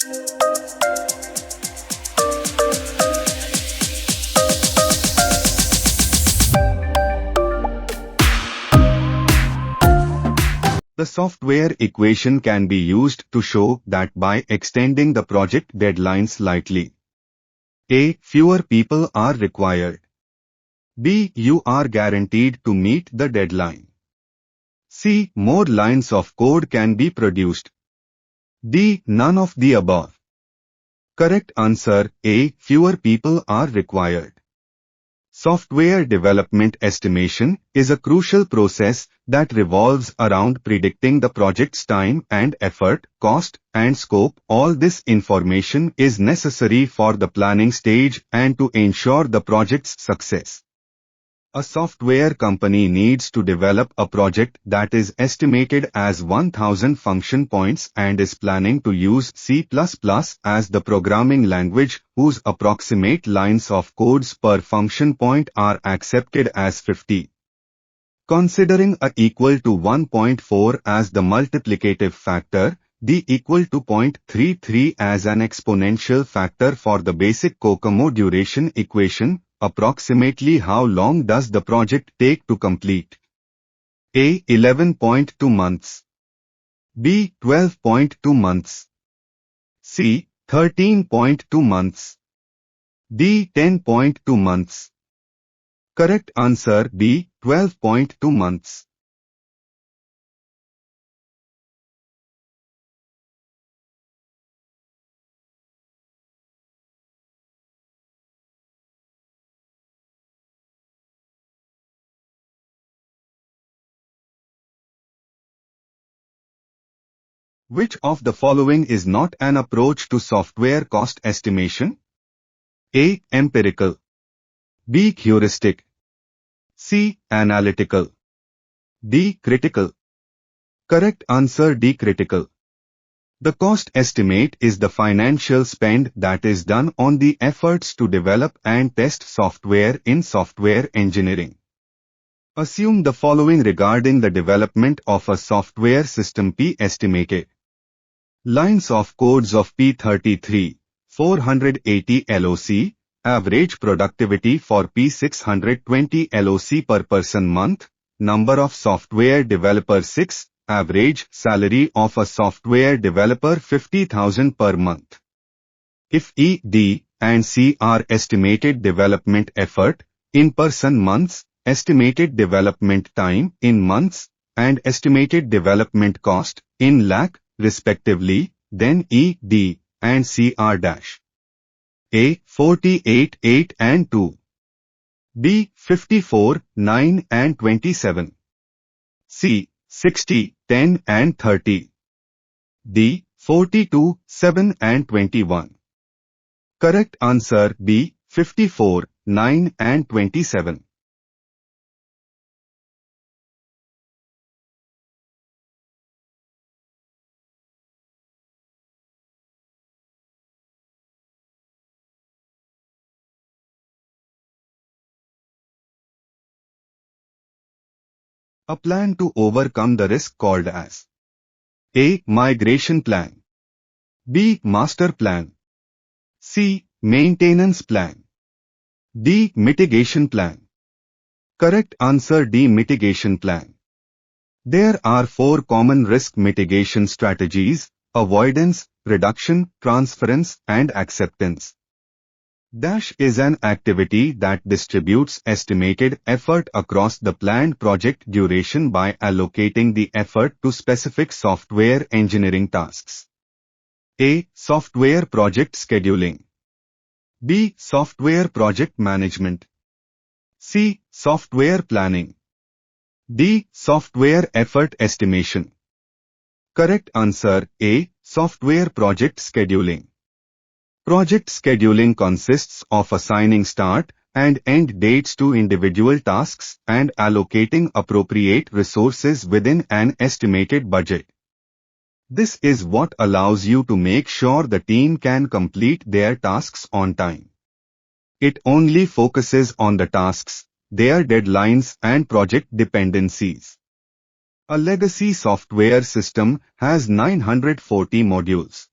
The software equation can be used to show that by extending the project deadline slightly, A. Fewer people are required. B. You are guaranteed to meet the deadline. C. More lines of code can be produced. D. None of the above. Correct answer A. Fewer people are required. Software development estimation is a crucial process that revolves around predicting the project's time and effort, cost, and scope. All this information is necessary for the planning stage and to ensure the project's success. A software company needs to develop a project that is estimated as 1000 function points and is planning to use C++ as the programming language, whose approximate lines of codes per function point are accepted as 50. Considering A equal to 1.4 as the multiplicative factor, D equal to 0.33 as an exponential factor for the basic COCOMO duration equation, approximately how long does the project take to complete? A. 11.2 months. B. 12.2 months. C. 13.2 months. D. 10.2 months. Correct answer B. 12.2 months. Which of the following is not an approach to software cost estimation? A. Empirical. B. Heuristic. C. Analytical. D. Critical. Correct answer D. Critical. The cost estimate is the financial spend that is done on the efforts to develop and test software in software engineering. Assume the following regarding the development of a software system P estimated. Lines of codes of P33, 480 LOC, average productivity for P620 LOC per person month, number of software developers 6, average salary of a software developer 50,000 per month. If E, D, and C are estimated development effort, in person months, estimated development time in months, and estimated development cost in lakh, respectively, then E, D, and C are dash. A. 48, 8 and 2. B. 54, 9 and 27. C. 60, 10 and 30. D. 42, 7 and 21. Correct answer B. 54, 9 and 27. A plan to overcome the risk called as A. Migration plan. B. Master plan. C. Maintenance plan. D. Mitigation plan. Correct answer D. Mitigation plan. There are 4 common risk mitigation strategies: avoidance, reduction, transference, and acceptance. Dash is an activity that distributes estimated effort across the planned project duration by allocating the effort to specific software engineering tasks. A. Software project scheduling. B. Software project management. C. Software planning. D. Software effort estimation. Correct answer A. Software project scheduling. Project scheduling consists of assigning start and end dates to individual tasks and allocating appropriate resources within an estimated budget. This is what allows you to make sure the team can complete their tasks on time. It only focuses on the tasks, their deadlines and project dependencies. A legacy software system has 940 modules.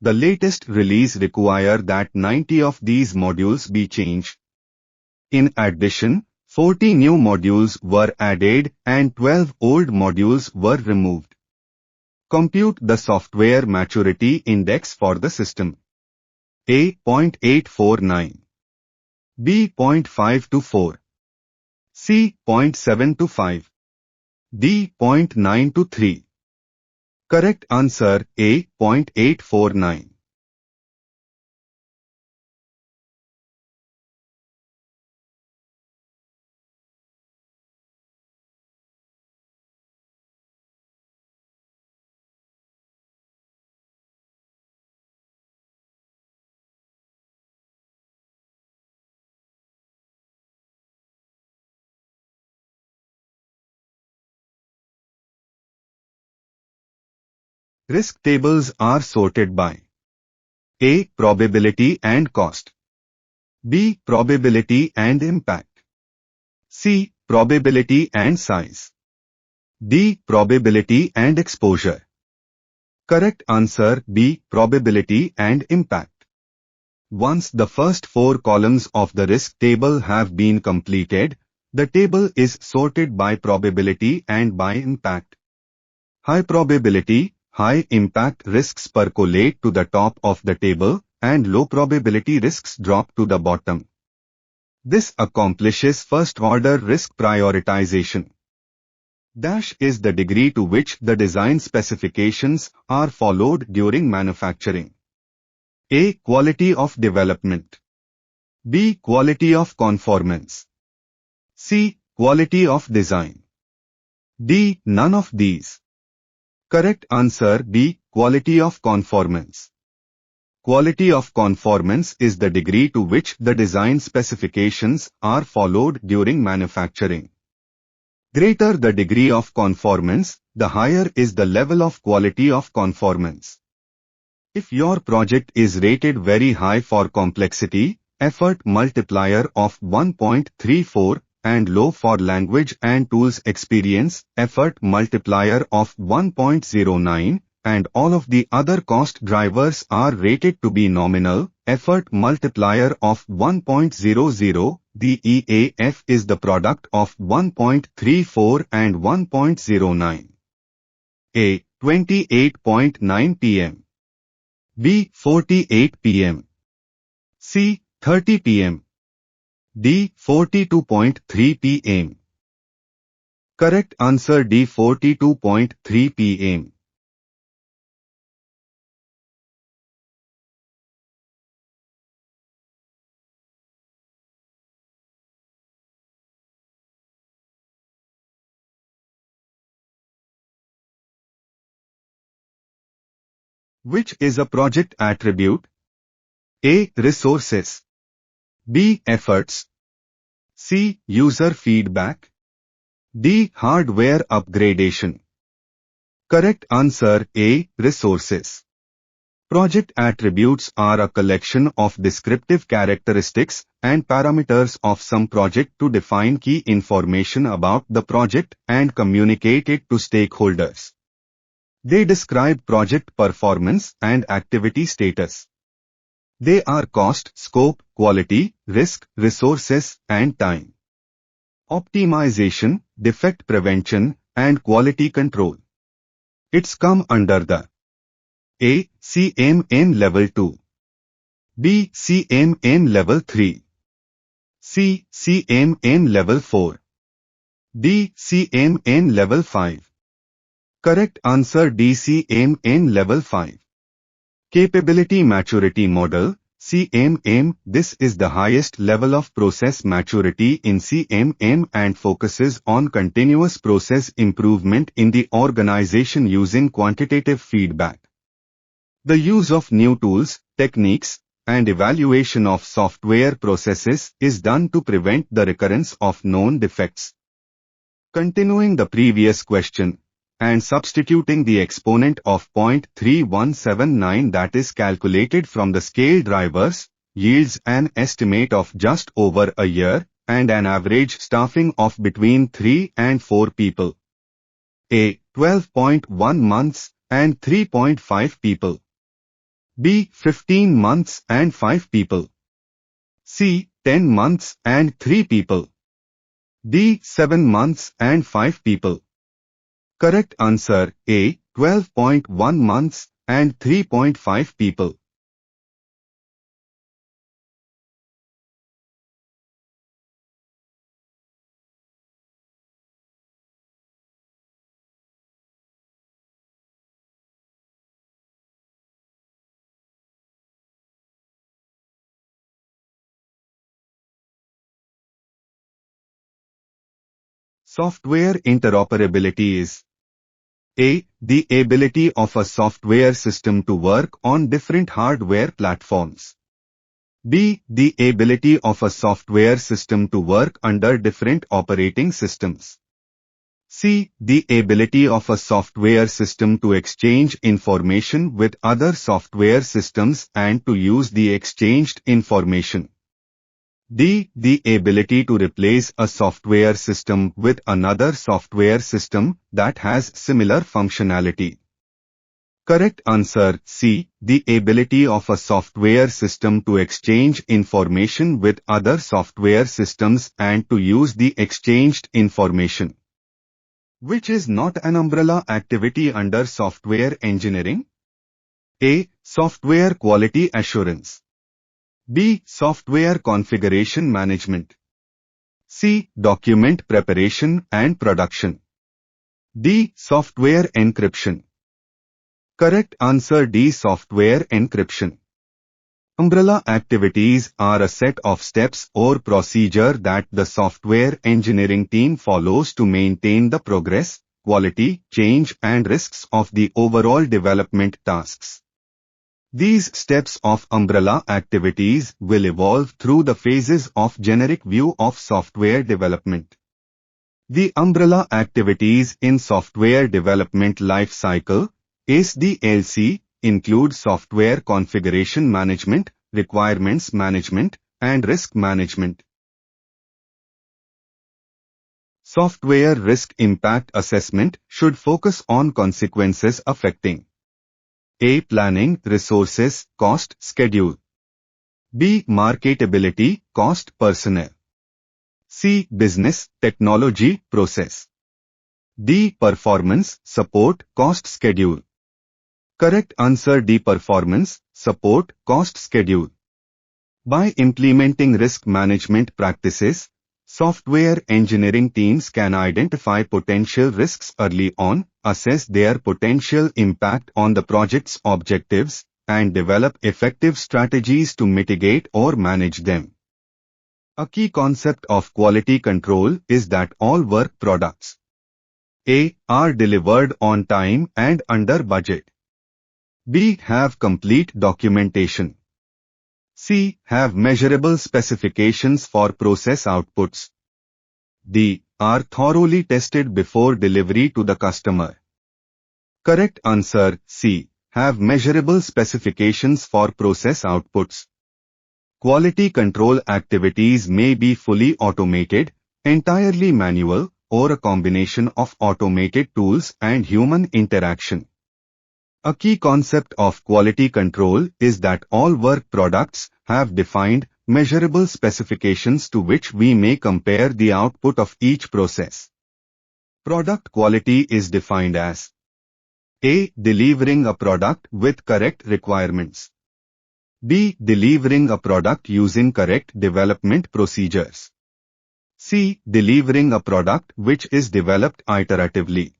The latest release require that 90 of these modules be changed. In addition, 40 new modules were added and 12 old modules were removed. Compute the software maturity index for the system. A. 0.849, B. 0.524, C. 0.725, D. 0.923. Correct answer A. 0.849. Risk tables are sorted by A. Probability and cost, B. Probability and impact, C. Probability and size, D. Probability and exposure. Correct answer B. Probability and impact. Once the first 4 columns of the risk table have been completed, the table is sorted by probability and by impact. High probability, high impact risks percolate to the top of the table and low probability risks drop to the bottom. This accomplishes first-order risk prioritization. Dash is the degree to which the design specifications are followed during manufacturing. A. Quality of development, B. Quality of conformance, C. Quality of design, D. None of these. Correct answer B. Quality of conformance. Quality of conformance is the degree to which the design specifications are followed during manufacturing. Greater the degree of conformance, the higher is the level of quality of conformance. If your project is rated very high for complexity, effort multiplier of 1.34, and low for language and tools experience, effort multiplier of 1.09, and all of the other cost drivers are rated to be nominal, effort multiplier of 1.00, the EAF is the product of 1.34 and 1.09. A. 28.9 pm, B. 48 pm, C. 30 pm, D. 42.3 pm. Correct answer D. 42.3 pm. Which is a project attribute? A. Resources, B. Efforts, C. User feedback, D. Hardware upgradation. Correct answer A. Resources. Project attributes are a collection of descriptive characteristics and parameters of some project to define key information about the project and communicate it to stakeholders. They describe project performance and activity status. They are cost, scope, quality, risk, resources, and time. Optimization, defect prevention, and quality control. It's come under the A. CMM Level 2, B. CMM Level 3, C. CMM Level 4, D. CMM Level 5. Correct answer D. CMM Level 5. Capability Maturity Model, CMM. This is the highest level of process maturity in CMM and focuses on continuous process improvement in the organization using quantitative feedback. The use of new tools, techniques, and evaluation of software processes is done to prevent the recurrence of known defects. Continuing the previous question, and substituting the exponent of 0.3179 that is calculated from the scale drivers, yields an estimate of just over a year, and an average staffing of between 3 and 4 people. A. 12.1 months and 3.5 people. B. 15 months and 5 people. C. 10 months and 3 people. D. 7 months and 5 people. Correct answer A. 12.1 months and 3.5 people. Software interoperability is A. The ability of a software system to work on different hardware platforms. B. The ability of a software system to work under different operating systems. C. The ability of a software system to exchange information with other software systems and to use the exchanged information. D. The ability to replace a software system with another software system that has similar functionality. Correct answer C. The ability of a software system to exchange information with other software systems and to use the exchanged information. Which is not an umbrella activity under software engineering? A. Software quality assurance. B. Software configuration management. C. Document preparation and production. D. Software encryption. Correct answer D. Software encryption. Umbrella activities are a set of steps or procedure that the software engineering team follows to maintain the progress, quality, change and risks of the overall development tasks. These steps of umbrella activities will evolve through the phases of generic view of software development. The umbrella activities in software development life cycle, SDLC, include software configuration management, requirements management, and risk management. Software risk impact assessment should focus on consequences affecting A. Planning, resources, cost, schedule. B. Marketability, cost, personnel. C. Business, technology, process. D. Performance, support, cost, schedule. Correct answer D. Performance, support, cost, schedule. By implementing risk management practices, software engineering teams can identify potential risks early on, assess their potential impact on the project's objectives, and develop effective strategies to mitigate or manage them. A key concept of quality control is that all work products A. Are delivered on time and under budget. B. Have complete documentation. C. Have measurable specifications for process outputs. D. Are thoroughly tested before delivery to the customer. Correct answer C. Have measurable specifications for process outputs. Quality control activities may be fully automated, entirely manual, or a combination of automated tools and human interaction. A key concept of quality control is that all work products have defined, measurable specifications to which we may compare the output of each process. Product quality is defined as A. Delivering a product with correct requirements. B. Delivering a product using correct development procedures. C. Delivering a product which is developed iteratively.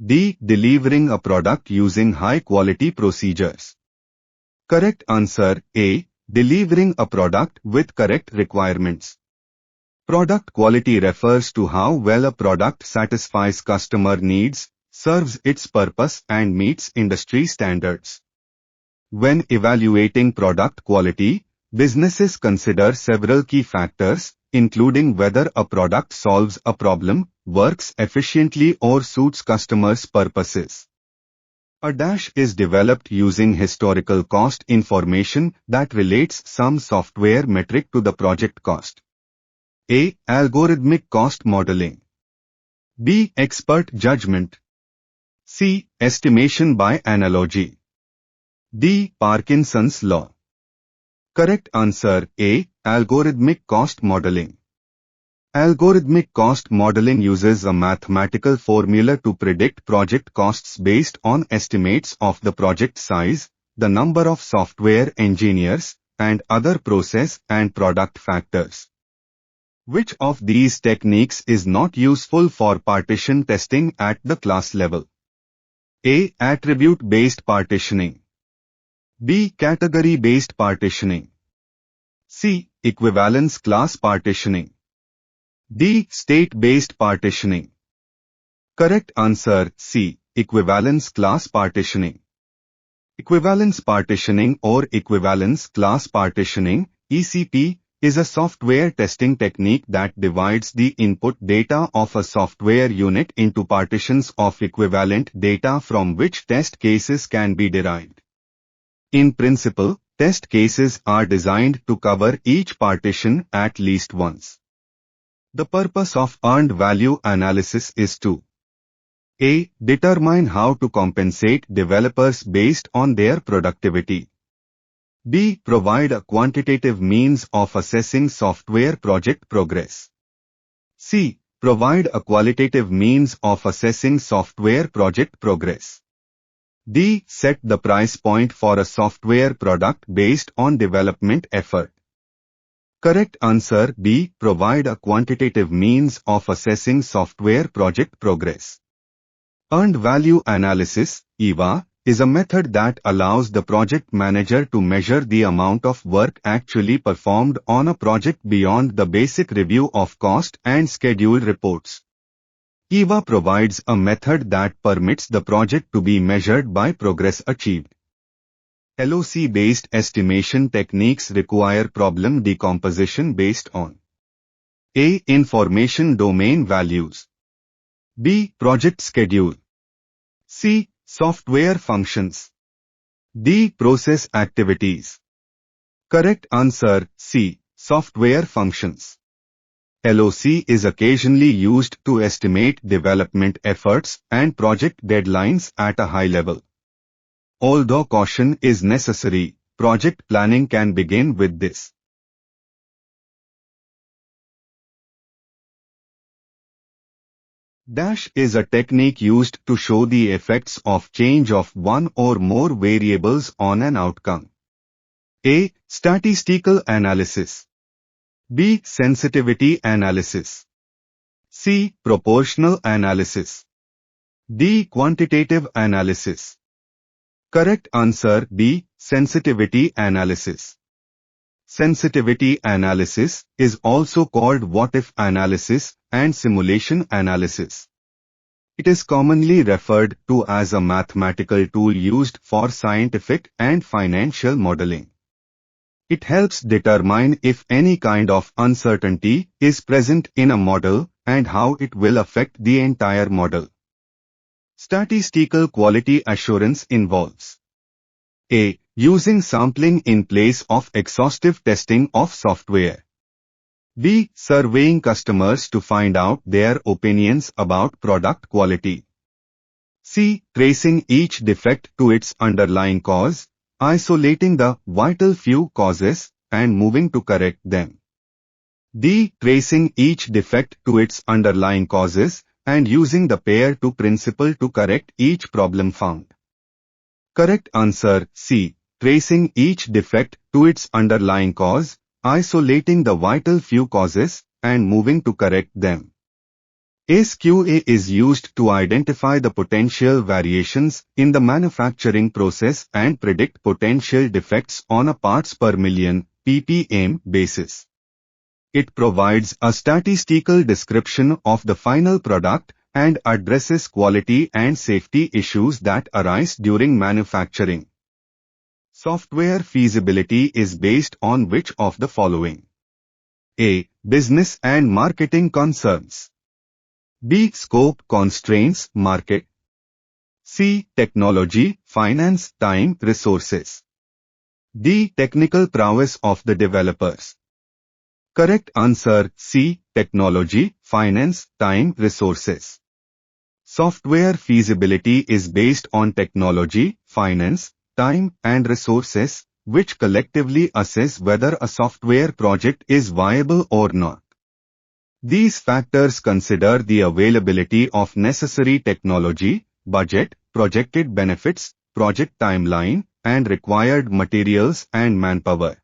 D. Delivering a product using high-quality procedures. Correct answer A. Delivering a product with correct requirements. Product quality refers to how well a product satisfies customer needs, serves its purpose and meets industry standards. When evaluating product quality, businesses consider several key factors, including whether a product solves a problem, works efficiently or suits customers' purposes. A dash is developed using historical cost information that relates some software metric to the project cost. A. Algorithmic cost modeling. B. Expert judgment. C. Estimation by analogy. D. Parkinson's law. Correct answer A. Algorithmic cost modeling. Algorithmic cost modeling uses a mathematical formula to predict project costs based on estimates of the project size, the number of software engineers, and other process and product factors. Which of these techniques is not useful for partition testing at the class level? A. Attribute-based partitioning. B. Category-based partitioning. C. Equivalence class partitioning. D. State-based partitioning. Correct answer C. Equivalence class partitioning. Equivalence partitioning or equivalence class partitioning, ECP, is a software testing technique that divides the input data of a software unit into partitions of equivalent data from which test cases can be derived. In principle, test cases are designed to cover each partition at least once. The purpose of earned value analysis is to A. Determine how to compensate developers based on their productivity. B. Provide a quantitative means of assessing software project progress. C. Provide a qualitative means of assessing software project progress. D. Set the price point for a software product based on development effort. Correct answer B. Provide a quantitative means of assessing software project progress. Earned value analysis, EVA, is a method that allows the project manager to measure the amount of work actually performed on a project beyond the basic review of cost and schedule reports. EVA provides a method that permits the project to be measured by progress achieved. LOC-based estimation techniques require problem decomposition based on A. Information domain values. B. Project schedule. C. Software functions. D. Process activities. Correct answer C. Software functions. LOC is occasionally used to estimate development efforts and project deadlines at a high level. Although caution is necessary, project planning can begin with this. Dash is a technique used to show the effects of change of one or more variables on an outcome. A. Statistical analysis. B. Sensitivity analysis. C. Proportional analysis. D. Quantitative analysis. Correct answer B. Sensitivity analysis. Sensitivity analysis is also called what-if analysis and simulation analysis. It is commonly referred to as a mathematical tool used for scientific and financial modeling. It helps determine if any kind of uncertainty is present in a model and how it will affect the entire model. Statistical quality assurance involves A. Using sampling in place of exhaustive testing of software. B. Surveying customers to find out their opinions about product quality. C. Tracing each defect to its underlying cause, isolating the vital few causes, and moving to correct them. D. Tracing each defect to its underlying causes, and using the pair-to principle to correct each problem found. Correct answer C. Tracing each defect to its underlying cause, isolating the vital few causes, and moving to correct them. SQA is used to identify the potential variations in the manufacturing process and predict potential defects on a parts per million (ppm) basis. It provides a statistical description of the final product and addresses quality and safety issues that arise during manufacturing. Software feasibility is based on which of the following? A. Business and marketing concerns. B. Scope, constraints, market. C. Technology, finance, time, resources. D. Technical prowess of the developers. Correct answer C. Technology, finance, time, resources. Software feasibility is based on technology, finance, time, and resources, which collectively assess whether a software project is viable or not. These factors consider the availability of necessary technology, budget, projected benefits, project timeline, and required materials and manpower.